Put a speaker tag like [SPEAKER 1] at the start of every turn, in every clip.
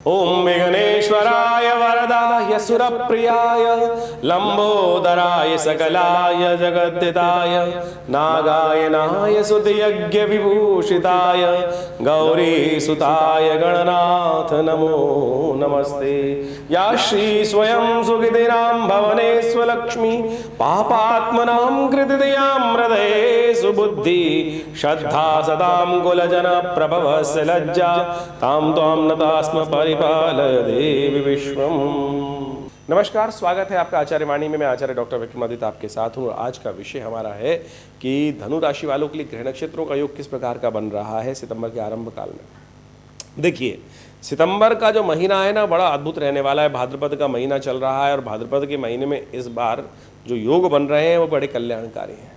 [SPEAKER 1] ओम विघ्नेश्वराय वरदाय सुरप्रियाय लंबोदराय सकलाय जगद्दिताय नागायनाय सुतयज्ञ विभूषिताय गौरीसुताय गणनाथ नमो नमस्ते। या श्री स्वयं सुखितिनां भवने स्वलक्ष्मी पापात्मनां कृतिदयां हृदये सुबुद्धि श्रद्धा सदां कुलजन प्रभवस्य लज्जा तां त्वां नतास्म परिपालय देवी विश्वम। नमस्कार, स्वागत है आपका आचार्य वाणी में। मैं आचार्य डॉक्टर विक्रमादित्य आपके साथ हूँ। आज का विषय हमारा है कि धनु राशि वालों के लिए ग्रह नक्षत्रों का योग किस प्रकार का बन रहा है सितंबर के आरंभ काल में। देखिए, सितंबर का जो महीना है ना, बड़ा अद्भुत रहने वाला है। भाद्रपद का महीना चल रहा है और भाद्रपद के महीने में इस बार जो योग बन रहे हैं वो बड़े कल्याणकारी हैं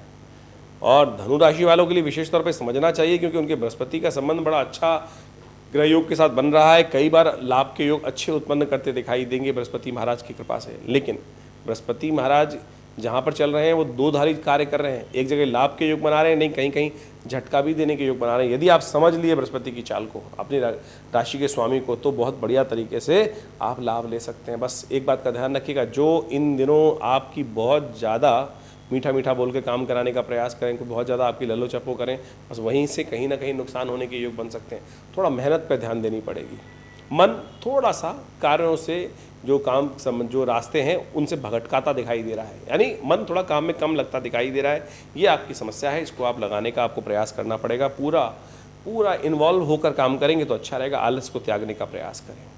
[SPEAKER 1] और धनु राशि वालों के लिए विशेष तौर पर समझना चाहिए, क्योंकि उनके बृहस्पति का संबंध बड़ा अच्छा ग्रह योग के साथ बन रहा है। कई बार लाभ के योग अच्छे उत्पन्न करते दिखाई देंगे बृहस्पति महाराज की कृपा से। लेकिन बृहस्पति महाराज जहाँ पर चल रहे हैं वो दो धारी कार्य कर रहे हैं। एक जगह लाभ के योग बना रहे हैं, नहीं कहीं कहीं झटका भी देने के योग बना रहे हैं। यदि आप समझ लिए बृहस्पति की चाल को, अपनी राशि के स्वामी को, तो बहुत बढ़िया तरीके से आप लाभ ले सकते हैं। बस एक बात का ध्यान रखिएगा, जो इन दिनों आपकी बहुत ज़्यादा मीठा मीठा बोल के काम कराने का प्रयास करें, कोई बहुत ज़्यादा आपकी ललो चप्पो करें, बस वहीं से कहीं ना कहीं नुकसान होने के योग बन सकते हैं। थोड़ा मेहनत पे ध्यान देनी पड़ेगी। मन थोड़ा सा कार्यों से, जो काम जो रास्ते हैं उनसे भटकाता दिखाई दे रहा है, यानी मन थोड़ा काम में कम लगता दिखाई दे रहा है। ये आपकी समस्या है, इसको आप लगाने का आपको प्रयास करना पड़ेगा। पूरा इन्वॉल्व होकर काम करेंगे तो अच्छा रहेगा। आलस को त्यागने का प्रयास करें।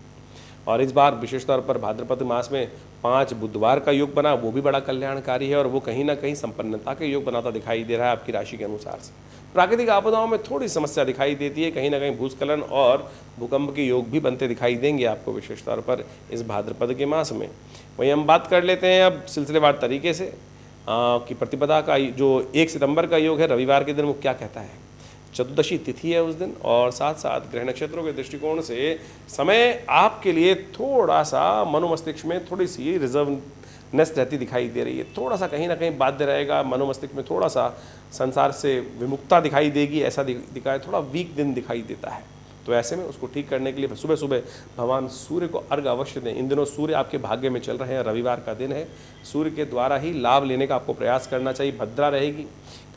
[SPEAKER 1] और इस बार विशेष तौर पर भाद्रपद मास में 5 बुधवार का योग बना, वो भी बड़ा कल्याणकारी है और वो कहीं ना कहीं संपन्नता के योग बनाता दिखाई दे रहा है आपकी राशि के अनुसार से। प्राकृतिक आपदाओं में थोड़ी समस्या दिखाई देती है, कहीं ना कहीं भूस्खलन और भूकंप के योग भी बनते दिखाई देंगे आपको विशेष तौर पर इस भाद्रपद के मास में। वहीं हम बात कर लेते हैं अब सिलसिलेवार तरीके से कि प्रतिपदा का जो 1 सितंबर का योग है, रविवार के दिन, वो क्या कहता है। चतुर्दशी तिथि है उस दिन और साथ साथ ग्रह नक्षत्रों के दृष्टिकोण से समय आपके लिए थोड़ा सा मनोमस्तिष्क में थोड़ी सी रिजर्वनेस रहती दिखाई दे रही है। थोड़ा सा कहीं ना कहीं बाध्य रहेगा, मनोमस्तिष्क में थोड़ा सा संसार से विमुखता दिखाई देगी, ऐसा दिखाए, थोड़ा वीक दिन दिखाई देता है। तो ऐसे में उसको ठीक करने के लिए सुबह सुबह भगवान सूर्य को अर्घ अवश्य दें। इन दिनों सूर्य आपके भाग्य में चल रहे हैं, रविवार का दिन है, सूर्य के द्वारा ही लाभ लेने का आपको प्रयास करना चाहिए। भद्रा रहेगी,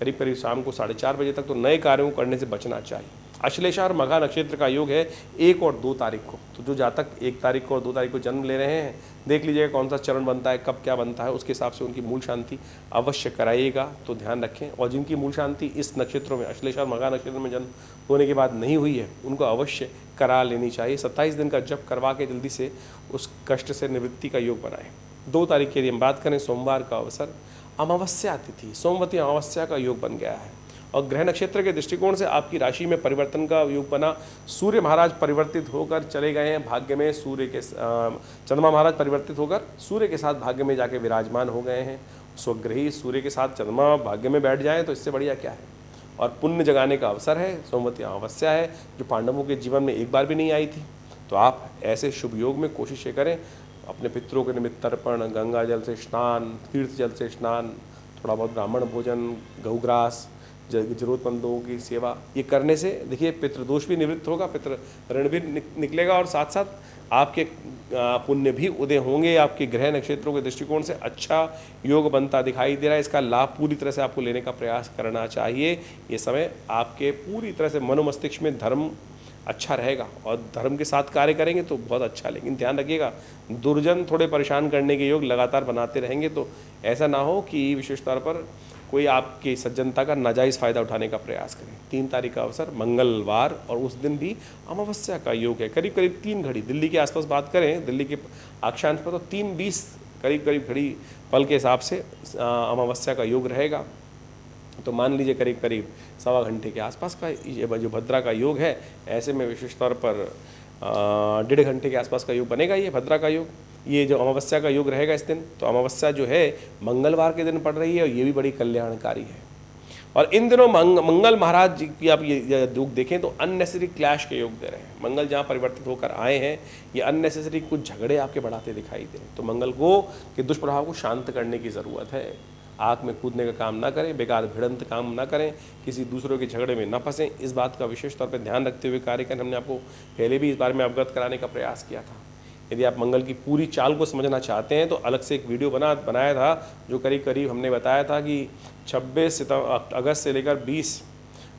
[SPEAKER 1] करीब करीब शाम को 4:30 बजे तक, तो नए कार्यों को करने से बचना चाहिए। अश्लेषा और मघा नक्षत्र का योग है 1 और 2 तारीख को। तो जो जातक 1 तारीख को और 2 तारीख को जन्म ले रहे हैं, देख लीजिएगा कौन सा चरण बनता है, कब क्या बनता है, उसके हिसाब से उनकी मूल शांति अवश्य कराइएगा, तो ध्यान रखें। और जिनकी मूल शांति इस नक्षत्रों में, अश्लेषा और मघा नक्षत्र में जन्म होने के बाद नहीं हुई है, उनको अवश्य करा लेनी चाहिए। 27 दिन का जप करवा के जल्दी से उस कष्ट से निवृत्ति का योग बनाएं। 2 तारीख की यदि हम बात करें, सोमवार का अवसर, अमावस्या तिथि, सोमवती अमावस्या का योग बन गया है और ग्रह नक्षत्र के दृष्टिकोण से आपकी राशि में परिवर्तन का योग बना। सूर्य महाराज परिवर्तित होकर चले गए हैं भाग्य में, सूर्य के चंद्रमा महाराज परिवर्तित होकर सूर्य के साथ भाग्य में जाके विराजमान हो गए हैं। स्वग्रही सूर्य के साथ चंद्रमा भाग्य में बैठ जाए तो इससे बढ़िया क्या है। और पुण्य जगाने का अवसर है, सोमवती अमावस्या है, जो पांडवों के जीवन में एक बार भी नहीं आई थी। तो आप ऐसे शुभ योग में कोशिशें करें, अपने पितरों के निमित्त तर्पण, गंगा जल से स्नान, तीर्थ जल से स्नान, थोड़ा बहुत ब्राह्मण भोजन, गौग्रास, जरूरतमंदों की सेवा, ये करने से देखिए पितृदोष भी निवृत्त होगा, पितृ ऋण भी निकलेगा और साथ साथ आपके पुण्य भी उदय होंगे। आपके ग्रह नक्षत्रों के दृष्टिकोण से अच्छा योग बनता दिखाई दे रहा है। इसका लाभ पूरी तरह से आपको लेने का प्रयास करना चाहिए। ये समय आपके पूरी तरह से मनोमस्तिष्क में धर्म अच्छा रहेगा और धर्म के साथ कार्य करेंगे तो बहुत अच्छा। लेकिन ध्यान रखिएगा, दुर्जन थोड़े परेशान करने के योग लगातार बनाते रहेंगे, तो ऐसा ना हो कि विशेष तौर पर कोई आपकी सज्जनता का नाजायज़ फ़ायदा उठाने का प्रयास करें। 3 तारीख का अवसर मंगलवार और उस दिन भी अमावस्या का योग है। करीब करीब 3 घड़ी दिल्ली के आसपास बात करें, दिल्ली के अक्षांश पर, तो 3:20 करीब घड़ी पल के हिसाब से अमावस्या का योग रहेगा। तो मान लीजिए करीब करीब 1.25 घंटे के आसपास का ये जो भद्रा का योग है, ऐसे में विशेष तौर पर 1.5 घंटे के आसपास का योग बनेगा ये भद्रा का योग। ये जो अमावस्या का योग रहेगा इस दिन, तो अमावस्या जो है मंगलवार के दिन पड़ रही है और ये भी बड़ी कल्याणकारी है। और इन दिनों मंगल महाराज जी की आप ये योग देखें तो अननेसेसरी क्लैश के योग दे रहे हैं। मंगल जहाँ परिवर्तित होकर आए हैं, ये अननेसेसरी कुछ झगड़े आपके बढ़ाते दिखाई दे रहे हैं। तो मंगल को के दुष्प्रभाव को शांत करने की ज़रूरत है। आग में कूदने का काम ना करें, बेकार भिड़ंत काम ना करें, किसी दूसरों के झगड़े में ना फंसें। इस बात का विशेष तौर पर ध्यान रखते हुए कार्य करें। हमने आपको पहले भी इस बारे में अवगत कराने का प्रयास किया था। यदि आप मंगल की पूरी चाल को समझना चाहते हैं तो अलग से एक वीडियो बनाया था, जो करीब करीब हमने बताया था कि 26 अगस्त से लेकर 20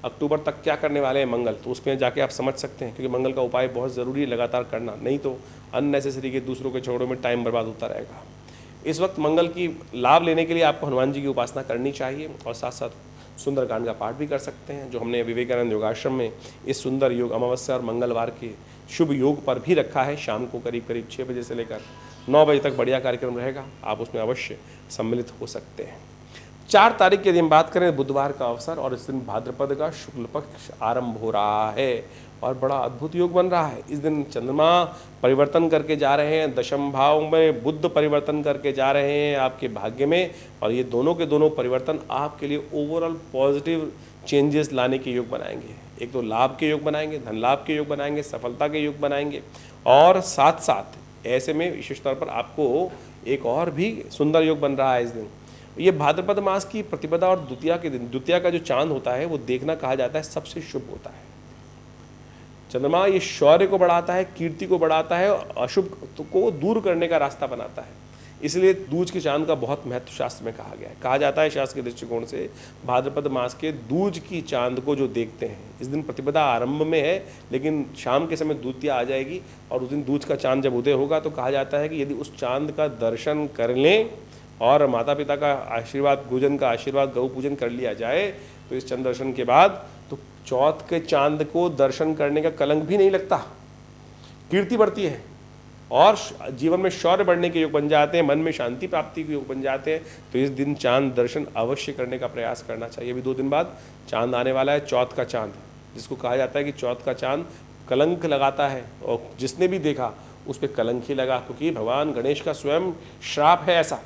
[SPEAKER 1] अक्टूबर तक क्या करने वाले हैं मंगल। तो उसमें जाके आप समझ सकते हैं, क्योंकि मंगल का उपाय बहुत ज़रूरी है लगातार करना, नहीं तो अननेसेसरी के दूसरों के झगड़ों में टाइम बर्बाद होता रहेगा। इस वक्त मंगल की लाभ लेने के लिए आपको हनुमान जी की उपासना करनी चाहिए और साथ साथ सुंदरकांड का पाठ भी कर सकते हैं, जो हमने विवेकानंद योगाश्रम में इस सुंदर योग अमावस्या और मंगलवार के शुभ योग पर भी रखा है। शाम को करीब करीब 6 बजे से लेकर 9 बजे तक बढ़िया कार्यक्रम रहेगा, आप उसमें अवश्य सम्मिलित हो सकते हैं। 4 तारीख की यदि हम बात करें, बुधवार का अवसर, और इस दिन भाद्रपद का शुक्ल पक्ष आरंभ हो रहा है और बड़ा अद्भुत योग बन रहा है। इस दिन चंद्रमा परिवर्तन करके जा रहे हैं, दशम भाव में बुध परिवर्तन करके जा रहे हैं आपके भाग्य में, और ये दोनों के दोनों परिवर्तन आपके लिए ओवरऑल पॉजिटिव चेंजेस लाने के योग बनाएंगे। एक तो लाभ के योग बनाएंगे, धन लाभ के योग बनाएंगे, सफलता के योग बनाएंगे, और साथ साथ ऐसे में विशेष तौर पर आपको एक और भी सुंदर योग बन रहा है इस दिन। ये भाद्रपद मास की प्रतिपदा और द्वितीया के दिन, द्वितीया का जो चांद होता है वो देखना कहा जाता है सबसे शुभ होता है। चंद्रमा ये शौर्य को बढ़ाता है, कीर्ति को बढ़ाता है, अशुभ को दूर करने का रास्ता बनाता है। इसलिए दूज के चांद का बहुत महत्व शास्त्र में कहा गया है। कहा जाता है शास्त्र के दृष्टिकोण से, भाद्रपद मास के दूज की चांद को जो देखते हैं, इस दिन प्रतिपदा आरंभ में है लेकिन शाम के समय द्वितीया आ जाएगी और उस दिन दूज का चांद जब उदय होगा तो कहा जाता है कि यदि उस चांद का दर्शन कर लें और माता पिता का आशीर्वाद, गुरुजन का आशीर्वाद, गौ पूजन कर लिया जाए तो इस चंद्र दर्शन के बाद तो चौथ के चांद को दर्शन करने का कलंक भी नहीं लगता, कीर्ति बढ़ती है और जीवन में शौर्य बढ़ने के योग बन जाते हैं, मन में शांति प्राप्ति के योग बन जाते हैं। तो इस दिन चांद दर्शन अवश्य करने का प्रयास करना चाहिए। अभी 2 दिन बाद चांद आने वाला है, चौथ का चांद, जिसको कहा जाता है कि चौथ का चांद कलंक लगाता है और जिसने भी देखा उस पर कलंक ही लगा, क्योंकि भगवान गणेश का स्वयं श्राप है ऐसा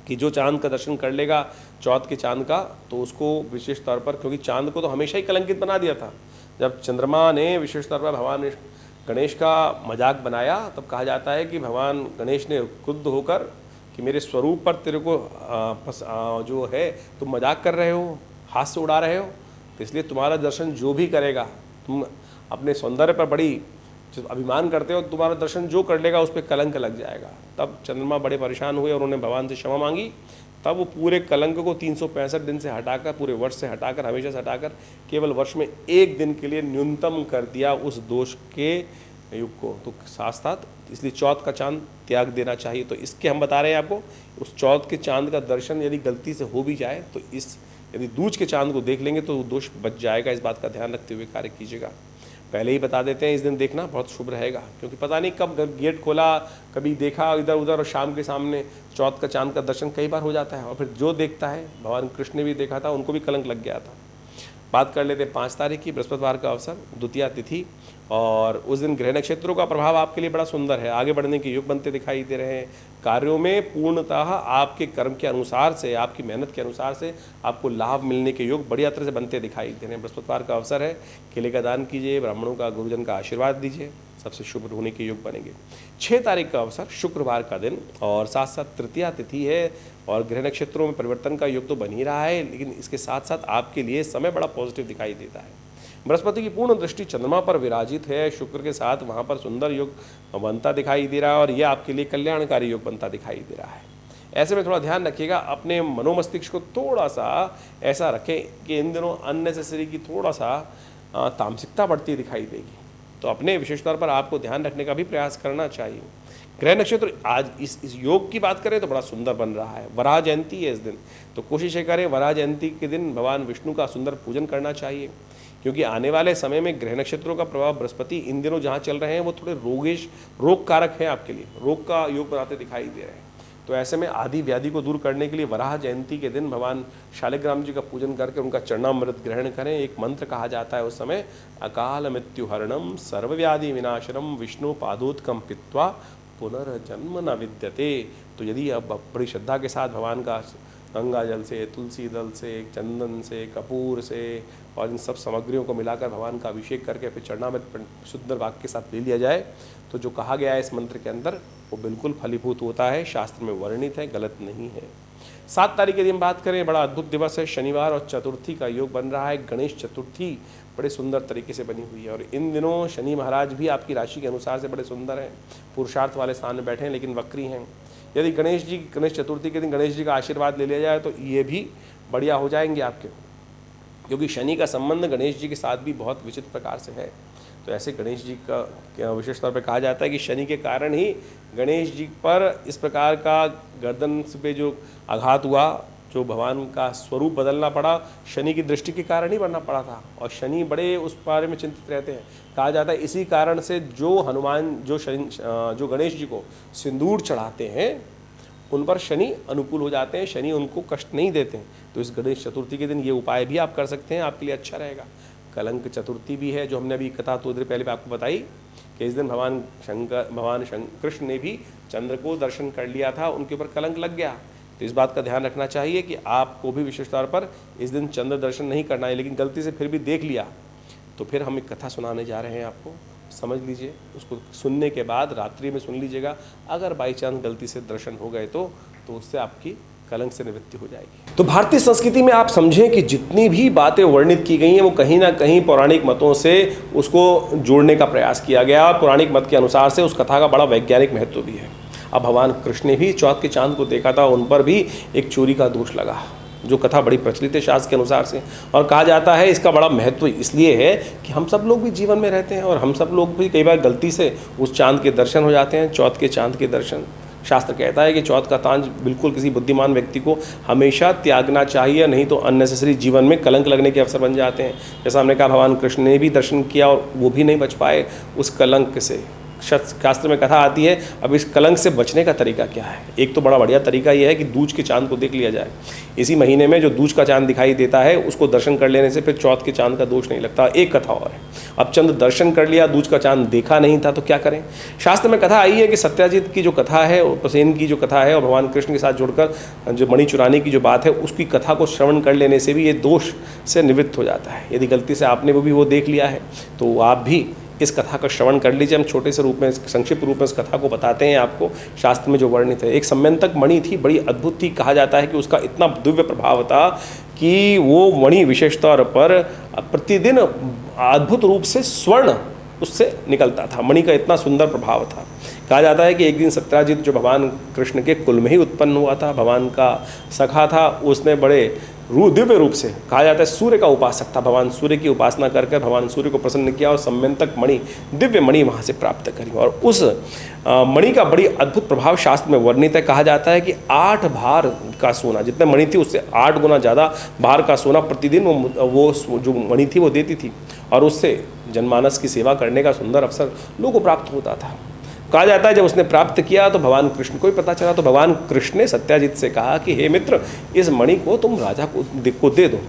[SPEAKER 1] कि जो चांद का दर्शन कर लेगा चौथ के चांद का तो उसको विशेष तौर पर, क्योंकि चांद को तो हमेशा ही कलंकित बना दिया था, जब चंद्रमा ने विशेष तौर पर भगवान गणेश का मजाक बनाया तब कहा जाता है कि भगवान गणेश ने क्रुद्ध होकर कि मेरे स्वरूप पर तेरे को जो है तुम मजाक कर रहे हो, हास्य उड़ा रहे हो, तो इसलिए तुम्हारा दर्शन जो भी करेगा, तुम अपने सौंदर्य पर बड़ी अभिमान करते हो, तुम्हारा दर्शन जो कर लेगा उस पर कलंक लग जाएगा। तब चंद्रमा बड़े परेशान हुए और उन्होंने भगवान से क्षमा मांगी। तब वो पूरे कलंक को 365 दिन से हटाकर, पूरे वर्ष से हटाकर, हमेशा से हटाकर केवल वर्ष में 1 दिन के लिए न्यूनतम कर दिया उस दोष के युग को। तो साथ साथ इसलिए चौथ का चांद त्याग देना चाहिए। तो इसके हम बता रहे हैं आपको, उस चौथ के चांद का दर्शन यदि गलती से हो भी जाए तो यदि दूज के चांद को देख लेंगे तो दोष बच जाएगा। इस बात का ध्यान रखते हुए कार्य कीजिएगा। पहले ही बता देते हैं इस दिन देखना बहुत शुभ रहेगा, क्योंकि पता नहीं कब गेट खोला, कभी देखा इधर उधर और शाम के सामने चौथ का चांद का दर्शन कई बार हो जाता है और फिर जो देखता है, भगवान कृष्ण ने भी देखा था, उनको भी कलंक लग गया था। बात कर लेते हैं 5 तारीख की, बृहस्पतिवार का अवसर, द्वितीया तिथि, और उस दिन ग्रह नक्षत्रों का प्रभाव आपके लिए बड़ा सुंदर है। आगे बढ़ने के योग बनते दिखाई दे रहे हैं। कार्यों में पूर्णतः आपके कर्म के अनुसार से, आपकी मेहनत के अनुसार से आपको लाभ मिलने के योग बढ़िया तरह से बनते दिखाई दे रहे हैं। बृहस्पतिवार का अवसर है, केले का दान कीजिए, ब्राह्मणों का, गुरुजन का आशीर्वाद दीजिए, सबसे शुभ होने के योग बनेंगे। 6 तारीख का अवसर, शुक्रवार का दिन, और साथ साथ तृतीया तिथि है और ग्रह नक्षत्रों में परिवर्तन का योग तो बन ही रहा है, लेकिन इसके साथ साथ आपके लिए समय बड़ा पॉजिटिव दिखाई देता है। बृहस्पति की पूर्ण दृष्टि चंद्रमा पर विराजित है, शुक्र के साथ वहाँ पर सुंदर योग बनता दिखाई दे रहा है और ये आपके लिए कल्याणकारी योग बनता दिखाई दे रहा है। ऐसे में थोड़ा ध्यान रखिएगा, अपने मनोमस्तिष्क को थोड़ा सा ऐसा रखें कि इन दिनों अननेसेसरी की थोड़ा सा तामसिकता बढ़ती दिखाई देगी, तो अपने विशेष तौर पर आपको ध्यान रखने का भी प्रयास करना चाहिए। ग्रह नक्षत्र आज इस योग की बात करें तो बड़ा सुंदर बन रहा है। वराह जयंती है इस दिन, तो कोशिश करें वराह जयंती के दिन भगवान विष्णु का सुंदर पूजन करना चाहिए, क्योंकि आने वाले समय में ग्रह नक्षत्रों का प्रभाव बृहस्पति इन दिनों जहाँ चल रहे हैं वो थोड़े रोग कारक हैं, आपके लिए रोग का योग बनाते दिखाई दे रहे हैं। तो ऐसे में आदि व्याधि को दूर करने के लिए वराह जयंती के दिन भगवान शालिग्राम जी का पूजन करके उनका चरणामृत ग्रहण करें। एक मंत्र कहा जाता है उस समय, अकाल मृत्युहरणम सर्वव्याधि विनाशनम विष्णु पादोत्कम पित्वा पुनर्जन्म न विद्यते। तो यदि अब बड़ी श्रद्धा के साथ भगवान का गंगा जल से, तुलसी दल से, चंदन से, कपूर से और इन सब सामग्रियों को मिलाकर भगवान का अभिषेक करके फिर चरणामृत शुद्ध वाक्य के साथ ले लिया जाए तो जो कहा गया है इस मंत्र के अंदर वो बिल्कुल फलीभूत होता है, शास्त्र में वर्णित है, गलत नहीं है। 7 तारीख की यदि हम बात करें, बड़ा अद्भुत दिवस है, शनिवार और चतुर्थी का योग बन रहा है। गणेश चतुर्थी बड़े सुंदर तरीके से बनी हुई है और इन दिनों शनि महाराज भी आपकी राशि के अनुसार से बड़े सुंदर हैं, पुरुषार्थ वाले स्थान में बैठे हैं, लेकिन वक्री हैं। यदि गणेश चतुर्थी के दिन गणेश जी का आशीर्वाद ले लिया जाए तो ये भी बढ़िया हो जाएंगे आपके, क्योंकि शनि का संबंध गणेश जी के साथ भी बहुत विचित्र प्रकार से है। तो ऐसे गणेश जी का विशेष तौर पर कहा जाता है कि शनि के कारण ही गणेश जी पर इस प्रकार का गर्दन पे जो आघात हुआ, जो भगवान का स्वरूप बदलना पड़ा, शनि की दृष्टि के कारण ही बनना पड़ा था। और शनि बड़े उस बारे में चिंतित रहते हैं। कहा जाता है इसी कारण से जो गणेश जी को सिंदूर चढ़ाते हैं उन पर शनि अनुकूल हो जाते हैं, शनि उनको कष्ट नहीं देते हैं। तो इस गणेश चतुर्थी के दिन ये उपाय भी आप कर सकते हैं, आपके लिए अच्छा रहेगा। कलंक चतुर्थी भी है, जो हमने अभी कथा थोड़ी देर पहले भी आपको बताई कि इस दिन भगवान कृष्ण ने भी चंद्र को दर्शन कर लिया था, उनके ऊपर कलंक लग गया। तो इस बात का ध्यान रखना चाहिए कि आपको भी विशेष तौर पर इस दिन चंद्र दर्शन नहीं करना है, लेकिन गलती से फिर भी देख लिया तो फिर हम एक कथा सुनाने जा रहे हैं आपको, समझ लीजिए। उसको सुनने के बाद रात्रि में सुन लीजिएगा। अगर बाई चांस गलती से दर्शन हो गए तो उससे आपकी कलंक से निवृत्ति हो जाएगी। तो भारतीय संस्कृति में आप समझें कि जितनी भी बातें वर्णित की गई हैं वो कहीं ना कहीं पौराणिक मतों से उसको जोड़ने का प्रयास किया गया और पौराणिक मत के अनुसार से उस कथा का बड़ा वैज्ञानिक महत्व भी है। अब भगवान कृष्ण ने भी चौथ के चांद को देखा था, उन पर भी एक चोरी का दोष लगा, जो कथा बड़ी प्रचलित है शास्त्र के अनुसार से। और कहा जाता है इसका बड़ा महत्व इसलिए है कि हम सब लोग भी जीवन में रहते हैं और हम सब लोग भी कई बार गलती से उस चांद के दर्शन हो जाते हैं, चौथ के चांद के दर्शन। शास्त्र कहता है कि चौथ का चांद बिल्कुल किसी बुद्धिमान व्यक्ति को हमेशा त्यागना चाहिए, नहीं तो अननेसेसरी जीवन में कलंक लगने के अवसर बन जाते हैं। जैसा हमने कहा, भगवान कृष्ण ने भी दर्शन किया और वो भी नहीं बच पाए उस कलंक से। शास्त्र में कथा आती है। अब इस कलंक से बचने का तरीका क्या है? एक तो बड़ा बढ़िया तरीका यह है कि दूज के चांद को देख लिया जाए। इसी महीने में जो दूज का चांद दिखाई देता है उसको दर्शन कर लेने से फिर चौथ के चांद का दोष नहीं लगता। एक कथा और है, अब चंद्र दर्शन कर लिया, दूज का चांद देखा नहीं था तो क्या करें? शास्त्र में कथा आई है कि सत्याजित की जो कथा है, प्रसेन की जो कथा है और भगवान कृष्ण के साथ जुड़कर जो मणि चुराने की जो बात है, उसकी कथा को श्रवण कर लेने से भी ये दोष से निवृत्त हो जाता है। यदि गलती से आपने वो देख लिया है तो आप भी इस कथा का श्रवण कर लीजिए। हम छोटे से रूप में, संक्षिप्त रूप में इस कथा को बताते हैं आपको। शास्त्र में जो वर्णित है, एक सम्यंतक मणि थी, बड़ी अद्भुत थी। कहा जाता है कि उसका इतना दिव्य प्रभाव था कि वो मणि विशेष तौर पर प्रतिदिन अद्भुत रूप से स्वर्ण उससे निकलता था। मणि का इतना सुंदर प्रभाव था। कहा जाता है कि एक दिन सत्याजित जो भगवान कृष्ण के कुल में ही उत्पन्न हुआ था, भगवान का सखा था, उसने बड़े दिव्य रूप से, कहा जाता है सूर्य का उपासक था, भगवान सूर्य की उपासना करके भगवान सूर्य को प्रसन्न किया और सम्यंतक मणि, दिव्य मणि वहाँ से प्राप्त करी। और उस मणि का बड़ी अद्भुत प्रभाव शास्त्र में वर्णित है। कहा जाता है कि 8 भार का सोना, जितने मणि थी उससे 8 गुना ज़्यादा भार का सोना प्रतिदिन वो जो मणि थी वो देती थी और उससे जनमानस की सेवा करने का सुंदर अवसर लोगों को प्राप्त होता था। कहा जाता है जब उसने प्राप्त किया तो भगवान कृष्ण को ही पता चला, तो भगवान कृष्ण ने सत्याजित से कहा कि हे मित्र, इस मणि को तुम राजा को दे दो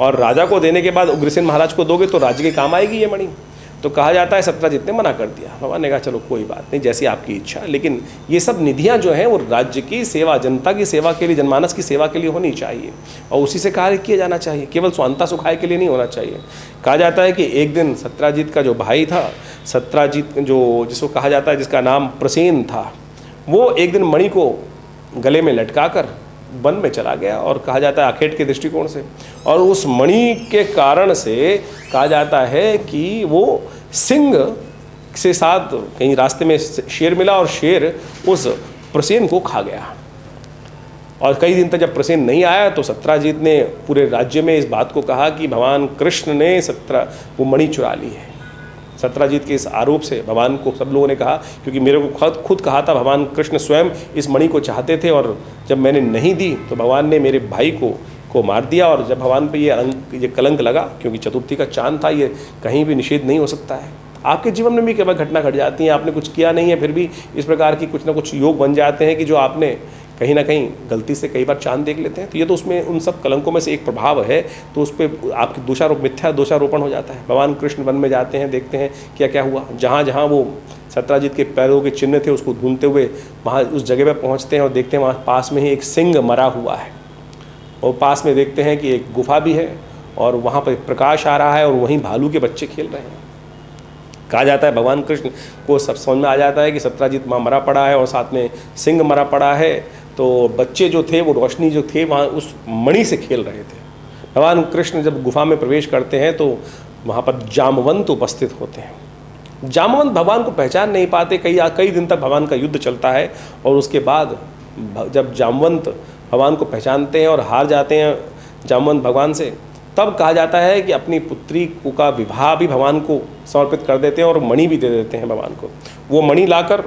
[SPEAKER 1] और राजा को देने के बाद उग्रसेन महाराज को दोगे तो राज्य के काम आएगी ये मणि। तो कहा जाता है सत्याजित ने मना कर दिया। भगवान ने कहा चलो कोई बात नहीं, जैसी आपकी इच्छा, लेकिन ये सब निधियाँ जो हैं वो राज्य की सेवा, जनता की सेवा के लिए, जनमानस की सेवा के लिए होनी चाहिए और उसी से कार्य किया जाना चाहिए, केवल स्वांता सुखाय के लिए नहीं होना चाहिए। कहा जाता है कि एक दिन सत्याजित का जो भाई था, सत्याजित जो जिसको कहा जाता है, जिसका नाम प्रसेन था, वो एक दिन मणि को गले में लटका कर वन में चला गया और कहा जाता है आखेट के दृष्टिकोण से, और उस मणि के कारण से कहा जाता है कि वो सिंह से साथ कहीं रास्ते में शेर मिला और शेर उस प्रसेन को खा गया। और कई दिन तक जब प्रसेन नहीं आया तो सत्याजित ने पूरे राज्य में इस बात को कहा कि भगवान कृष्ण ने वो मणि चुरा ली है। सत्याजित के इस आरोप से भगवान को सब लोगों ने कहा, क्योंकि मेरे को खुद कहा था, भगवान कृष्ण स्वयं इस मणि को चाहते थे और जब मैंने नहीं दी तो भगवान ने मेरे भाई को मार दिया। और जब भगवान पे ये कलंक लगा, क्योंकि चतुर्थी का चांद था, ये कहीं भी निषेध नहीं हो सकता है। आपके जीवन में भी कई बार घटना घट जाती है, आपने कुछ किया नहीं है फिर भी इस प्रकार की कुछ ना कुछ योग बन जाते हैं कि जो आपने कहीं ना कहीं गलती से कई बार चांद देख लेते हैं। तो ये तो उसमें उन सब कलंकों में से एक प्रभाव है, तो उस पर आपकी मिथ्या दोषारोपण हो जाता है। भगवान कृष्ण वन में जाते हैं, देखते हैं क्या क्या हुआ, जहाँ जहाँ वो सत्याजित के पैरों के चिन्ह थे उसको ढूंढते हुए वहाँ उस जगह पर पहुँचते हैं और देखते हैं वहाँ पास में ही एक सिंह मरा हुआ है और पास में देखते हैं कि एक गुफा भी है और वहाँ पर प्रकाश आ रहा है और वहीं भालू के बच्चे खेल रहे हैं। कहा जाता है भगवान कृष्ण को सब समझ में आ जाता है कि सत्याजित वहाँ मरा पड़ा है और साथ में सिंह मरा पड़ा है तो बच्चे जो थे वो रोशनी जो थे वहाँ उस मणि से खेल रहे थे। भगवान कृष्ण जब गुफा में प्रवेश करते हैं तो वहाँ पर जामवंत उपस्थित होते हैं। जामवंत भगवान को पहचान नहीं पाते, कई दिन तक भगवान का युद्ध चलता है और उसके बाद जब जामवंत भगवान को पहचानते हैं और हार जाते हैं जामवंत भगवान से, तब कहा जाता है कि अपनी पुत्री का विवाह भी भगवान को समर्पित कर देते हैं और मणि भी दे देते हैं भगवान को। वो मणि लाकर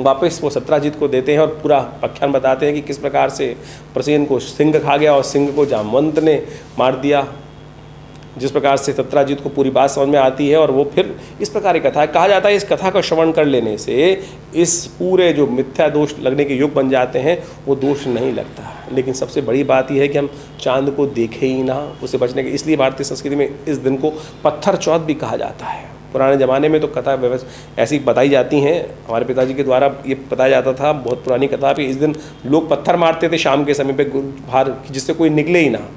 [SPEAKER 1] वापस वो सत्राजित को देते हैं और पूरा आख्यान बताते हैं कि किस प्रकार से प्रसेन को सिंह खा गया और सिंह को जामवंत ने मार दिया। जिस प्रकार से सत्राजित को पूरी बात समझ में आती है और वो फिर इस प्रकार की कथा है। कहा जाता है इस कथा का श्रवण कर लेने से इस पूरे जो मिथ्या दोष लगने के योग बन जाते हैं वो दोष नहीं लगता। लेकिन सबसे बड़ी बात यह है कि हम चांद को देखें ही ना, उसे बचने के, इसलिए भारतीय संस्कृति में इस दिन को पत्थर चौथ भी कहा जाता है। पुराने ज़माने में तो कथा व्यवस्था ऐसी बताई जाती हैं, हमारे पिताजी के द्वारा ये बताया जाता था, बहुत पुरानी कथा भी, इस दिन लोग पत्थर मारते थे शाम के समय पे बाहर, जिससे कोई निकले ही ना।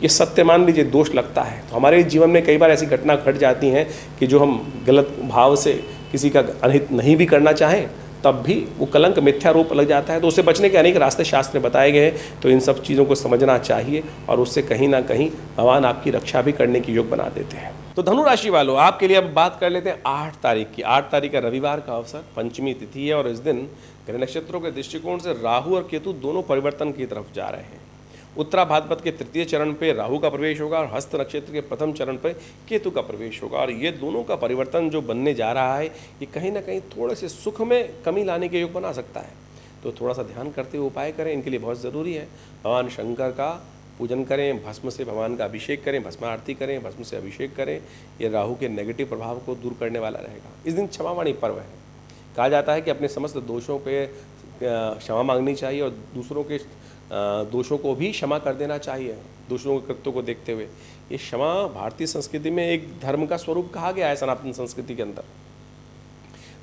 [SPEAKER 1] ये सत्य मान लीजिए दोष लगता है। तो हमारे जीवन में कई बार ऐसी घटना घट जाती हैं कि जो हम गलत भाव से किसी का अनहित नहीं भी करना चाहें तब भी वो कलंक मिथ्या रूप लग जाता है। तो उससे बचने के अनेक रास्ते शास्त्र में बताए गए हैं। तो इन सब चीज़ों को समझना चाहिए और उससे कहीं ना कहीं भगवान आपकी रक्षा भी करने की योग बना देते हैं। तो धनु राशि वालों, आपके लिए अब बात कर लेते हैं 8 तारीख की। 8 तारीख का रविवार का अवसर, पंचमी तिथि है और इस दिन ग्रह नक्षत्रों के दृष्टिकोण से राहु और केतु दोनों परिवर्तन की तरफ जा रहे हैं। उत्तरा भाद्रपद के तृतीय चरण पे राहु का प्रवेश होगा और हस्त नक्षत्र के प्रथम चरण पे केतु का प्रवेश होगा। और ये दोनों का परिवर्तन जो बनने जा रहा है ये कहीं ना कहीं थोड़े से सुख में कमी लाने के योग बना सकता है। तो थोड़ा सा ध्यान करते हुए उपाय करें, इनके लिए बहुत ज़रूरी है। भगवान शंकर का पूजन करें, भस्म से भगवान का अभिषेक करें, भस्म आरती करें, भस्म से अभिषेक करें। ये राहु के नेगेटिव प्रभाव को दूर करने वाला रहेगा। इस दिन क्षमावाणी पर्व है। कहा जाता है कि अपने समस्त दोषों पे क्षमा मांगनी चाहिए और दूसरों के दोषों को भी क्षमा कर देना चाहिए, दूसरों के कृत्यों को देखते हुए। ये क्षमा भारतीय संस्कृति में एक धर्म का स्वरूप कहा गया है, सनातन संस्कृति के अंदर।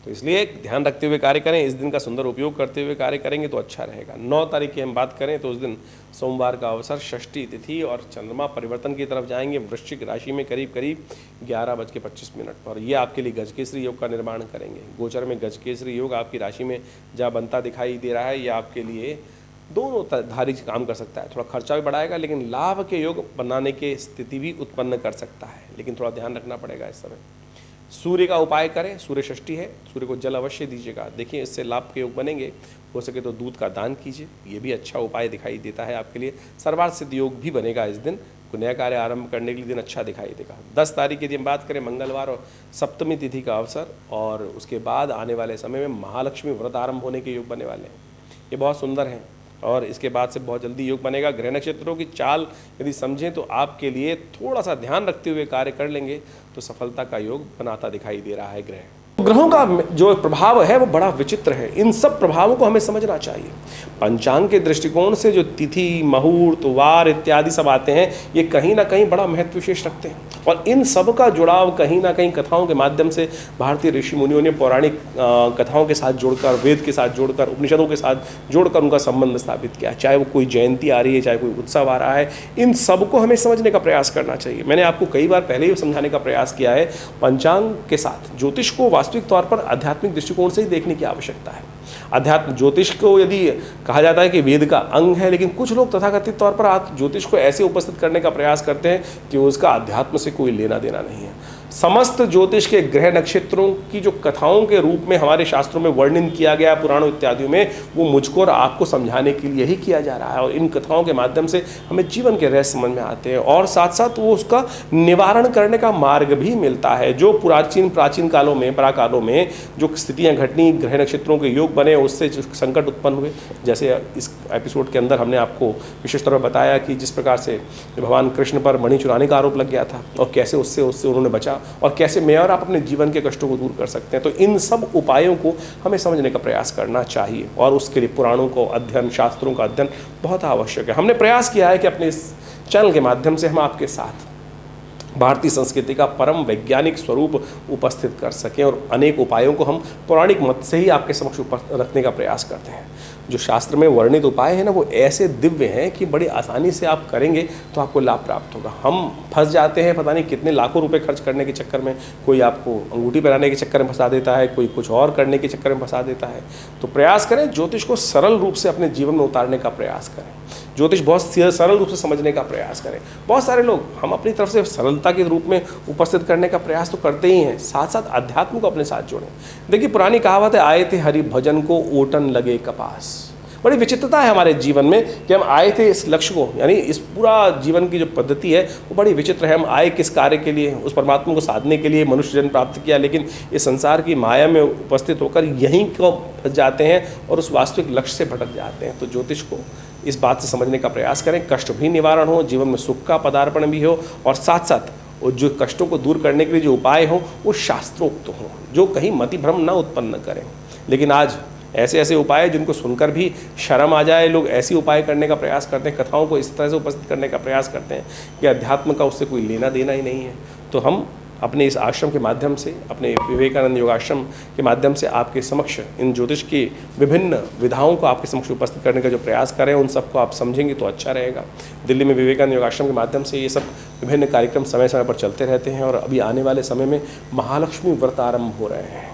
[SPEAKER 1] तो इसलिए ध्यान रखते हुए कार्य करें। इस दिन का सुंदर उपयोग करते हुए कार्य करेंगे तो अच्छा रहेगा। 9 तारीख की हम बात करें तो उस दिन सोमवार का अवसर, षष्ठी तिथि और चंद्रमा परिवर्तन की तरफ जाएंगे वृश्चिक राशि में करीब 11:25 पर। यह आपके लिए गजकेसरी योग का निर्माण करेंगे। गोचर में गजकेसरी योग आपकी राशि में जहाँ बनता दिखाई दे रहा है, यह आपके लिए दोनों धारी काम कर सकता है। थोड़ा खर्चा भी बढ़ाएगा लेकिन लाभ के योग बनाने की स्थिति भी उत्पन्न कर सकता है, लेकिन थोड़ा ध्यान रखना पड़ेगा इस समय। सूर्य का उपाय करें, सूर्य षष्ठी है, सूर्य को जल अवश्य दीजिएगा। देखिए इससे लाभ के योग बनेंगे। हो सके तो दूध का दान कीजिए, ये भी अच्छा उपाय दिखाई देता है आपके लिए। सर्वार्थ सिद्ध योग भी बनेगा इस दिन। कोई नया कार्य आरंभ करने के लिए दिन अच्छा दिखाई देगा। 10 तारीख की यदि हम बात करें, मंगलवार और सप्तमी तिथि का अवसर और उसके बाद आने वाले समय में महालक्ष्मी व्रत आरंभ होने के योग बनने वाले हैं। ये बहुत सुंदर हैं और इसके बाद से बहुत जल्दी योग बनेगा। ग्रह नक्षत्रों की चाल यदि समझें तो आपके लिए थोड़ा सा ध्यान रखते हुए कार्य कर लेंगे तो सफलता का योग बनाता दिखाई दे रहा है ग्रह। ग्रहों का जो प्रभाव है वो बड़ा विचित्र है। इन सब प्रभावों को हमें समझना चाहिए। पंचांग के दृष्टिकोण से जो तिथि, मुहूर्त, वार इत्यादि सब आते हैं, ये कहीं ना कहीं बड़ा महत्व विशेष रखते हैं और इन सब का जुड़ाव कहीं ना कहीं कथाओं के माध्यम से भारतीय ऋषि मुनियों ने पौराणिक कथाओं के साथ जोड़कर, वेद के साथ जोड़कर, उपनिषदों के साथ जोड़कर उनका संबंध स्थापित किया। चाहे वो कोई जयंती आ रही है, चाहे कोई उत्सव आ रहा है, इन सबको हमें समझने का प्रयास करना चाहिए। मैंने आपको कई बार पहले ही समझाने का प्रयास किया है, पंचांग के साथ ज्योतिष को वास्तविक तौर पर आध्यात्मिक दृष्टिकोण से ही देखने की आवश्यकता है। अध्यात्म ज्योतिष को यदि कहा जाता है कि वेद का अंग है, लेकिन कुछ लोग तथाकथित तौर पर ज्योतिष को ऐसे उपस्थित करने का प्रयास करते हैं कि उसका अध्यात्म से कोई लेना देना नहीं है। समस्त ज्योतिष के ग्रह नक्षत्रों की जो कथाओं के रूप में हमारे शास्त्रों में वर्णन किया गया है, पुराणों इत्यादि में, वो मुझको और आपको समझाने के लिए ही किया जा रहा है और इन कथाओं के माध्यम से हमें जीवन के रहस्य समझ में आते हैं और साथ साथ वो उसका निवारण करने का मार्ग भी मिलता है। जो प्राचीन कालों में, पराकालों में जो स्थितियाँ घटनी, ग्रह नक्षत्रों के योग बने, उससे जो संकट उत्पन्न हुए, जैसे इस एपिसोड के अंदर हमने आपको विशेष तौर पर बताया कि जिस प्रकार से भगवान कृष्ण पर मणि चुराने का आरोप लग गया था और कैसे उससे उन्होंने बचा और कैसे मैं और आप अपने जीवन के कष्टों को दूर कर सकते हैं। तो इन सब उपायों को हमें समझने का प्रयास करना चाहिए और उसके लिए पुराणों को अध्ययन, शास्त्रों का अध्ययन बहुत आवश्यक है। हमने प्रयास किया है कि अपने इस चैनल के माध्यम से हम आपके साथ भारतीय संस्कृति का परम वैज्ञानिक स्वरूप उपस्थित कर सकें, और अनेक उपायों को हम पौराणिक मत से ही आपके समक्ष रखने का प्रयास करते हैं। जो शास्त्र में वर्णित उपाय हैं ना, वो ऐसे दिव्य हैं कि बड़ी आसानी से आप करेंगे तो आपको लाभ प्राप्त होगा। हम फंस जाते हैं पता नहीं कितने लाखों रुपए खर्च करने के चक्कर में। कोई आपको अंगूठी पहनाने के चक्कर में फंसा देता है, कोई कुछ और करने के चक्कर में फंसा देता है। तो प्रयास करें ज्योतिष को सरल रूप से अपने जीवन में उतारने का प्रयास करें, ज्योतिष बहुत सरल रूप से समझने का प्रयास करें। बहुत सारे लोग हम अपनी तरफ से सरलता के रूप में उपस्थित करने का प्रयास तो करते ही हैं, साथ साथ अध्यात्म को अपने साथ जोड़ें। देखिए पुरानी कहावत है, आए थे हरि भजन को ओटन लगे कपास। बड़ी विचित्रता है हमारे जीवन में कि हम आए थे इस लक्ष्य को, यानी इस पूरा जीवन की जो पद्धति है वो बड़ी विचित्र है। हम आए किस कार्य के लिए? उस परमात्मा को साधने के लिए मनुष्य जन्म प्राप्त किया, लेकिन इस संसार की माया में उपस्थित होकर यहीं को फंस जाते हैं और उस वास्तविक लक्ष्य से भटक जाते हैं। तो ज्योतिष को इस बात से समझने का प्रयास करें, कष्ट भी निवारण हो, जीवन में सुख का पदार्पण भी हो, और साथ साथ वो जो कष्टों को दूर करने के लिए जो उपाय हो वो शास्त्रोक्त हों, जो कहीं मति भ्रम न उत्पन्न करें। लेकिन आज ऐसे ऐसे उपाय जिनको सुनकर भी शर्म आ जाए, लोग ऐसी उपाय करने का प्रयास करते हैं, कथाओं को इस तरह से उपस्थित करने का प्रयास करते हैं कि अध्यात्म का उससे कोई लेना देना ही नहीं है। तो हम अपने इस आश्रम के माध्यम से, अपने विवेकानंद योगाश्रम के माध्यम से आपके समक्ष इन ज्योतिष की विभिन्न विधाओं को आपके समक्ष उपस्थित करने का जो प्रयास करें, उन सबको आप समझेंगे तो अच्छा रहेगा। दिल्ली में विवेकानंद योगाश्रम के माध्यम से ये सब विभिन्न कार्यक्रम समय समय पर चलते रहते हैं, और अभी आने वाले समय में महालक्ष्मी व्रत आरंभ हो रहे हैं।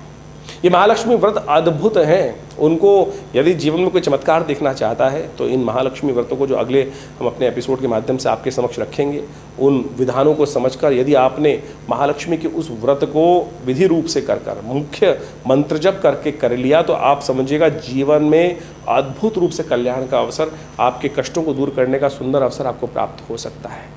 [SPEAKER 1] ये महालक्ष्मी व्रत अद्भुत हैं। उनको यदि जीवन में कोई चमत्कार देखना चाहता है तो इन महालक्ष्मी व्रतों को, जो अगले हम अपने एपिसोड के माध्यम से आपके समक्ष रखेंगे, उन विधानों को समझकर यदि आपने महालक्ष्मी के उस व्रत को विधि रूप से कर मुख्य मंत्र जप करके कर लिया, तो आप समझिएगा जीवन में अद्भुत रूप से कल्याण का अवसर, आपके कष्टों को दूर करने का सुंदर अवसर आपको प्राप्त हो सकता है।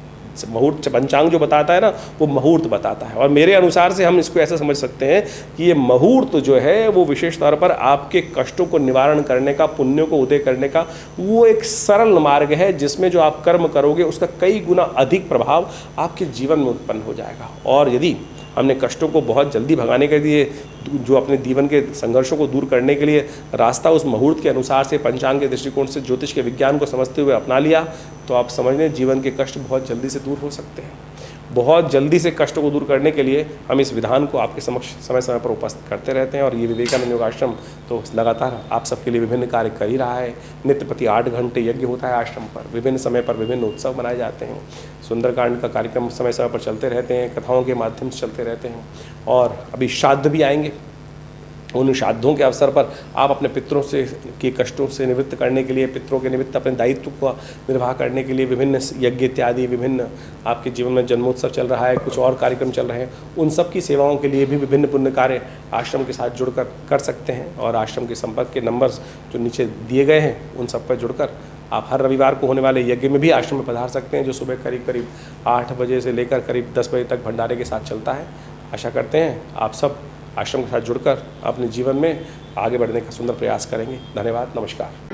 [SPEAKER 1] मुहूर्त पंचांग जो बताता है ना, वो मुहूर्त बताता है, और मेरे अनुसार से हम इसको ऐसे समझ सकते हैं कि ये मुहूर्त जो है वो विशेष तौर पर आपके कष्टों को निवारण करने का, पुण्यों को उदय करने का वो एक सरल मार्ग है, जिसमें जो आप कर्म करोगे उसका कई गुना अधिक प्रभाव आपके जीवन में उत्पन्न हो जाएगा। और यदि हमने कष्टों को बहुत जल्दी भगाने के लिए, जो अपने जीवन के संघर्षों को दूर करने के लिए रास्ता उस मुहूर्त के अनुसार से, पंचांग के दृष्टिकोण से, ज्योतिष के विज्ञान को समझते हुए अपना लिया, तो आप समझ लें जीवन के कष्ट बहुत जल्दी से दूर हो सकते हैं। बहुत जल्दी से कष्टों को दूर करने के लिए हम इस विधान को आपके समक्ष समय समय पर उपस्थित करते रहते हैं। और ये विवेकानंद योगाश्रम तो लगातार आप सबके लिए विभिन्न कार्य कर ही रहा है। नित्य प्रति 8 घंटे यज्ञ होता है आश्रम पर, विभिन्न समय पर विभिन्न उत्सव मनाए जाते हैं, सुंदरकांड का कार्यक्रम समय समय पर चलते रहते हैं, कथाओं के माध्यम से चलते रहते हैं, और अभी श्राद्ध भी आएंगे। उन श्राद्धों के अवसर पर आप अपने पितरों से के कष्टों से निवृत्त करने के लिए, पितरों के निमित्त अपने दायित्व को निर्वाह करने के लिए विभिन्न यज्ञ इत्यादि, विभिन्न आपके जीवन में जन्मोत्सव चल रहा है, कुछ और कार्यक्रम चल रहे हैं, उन सब की सेवाओं के लिए भी विभिन्न पुण्य कार्य आश्रम के साथ जुड़कर कर सकते हैं। और आश्रम के संपर्क के नंबर्स जो नीचे दिए गए हैं उन सब पर जुड़कर आप हर रविवार को होने वाले यज्ञ में भी आश्रम में पधार सकते हैं, जो सुबह करीब करीब 8 बजे से लेकर करीब 10 बजे तक भंडारे के साथ चलता है। आशा करते हैं आप सब आश्रम के साथ जुड़कर अपने जीवन में आगे बढ़ने का सुंदर प्रयास करेंगे। धन्यवाद, नमस्कार।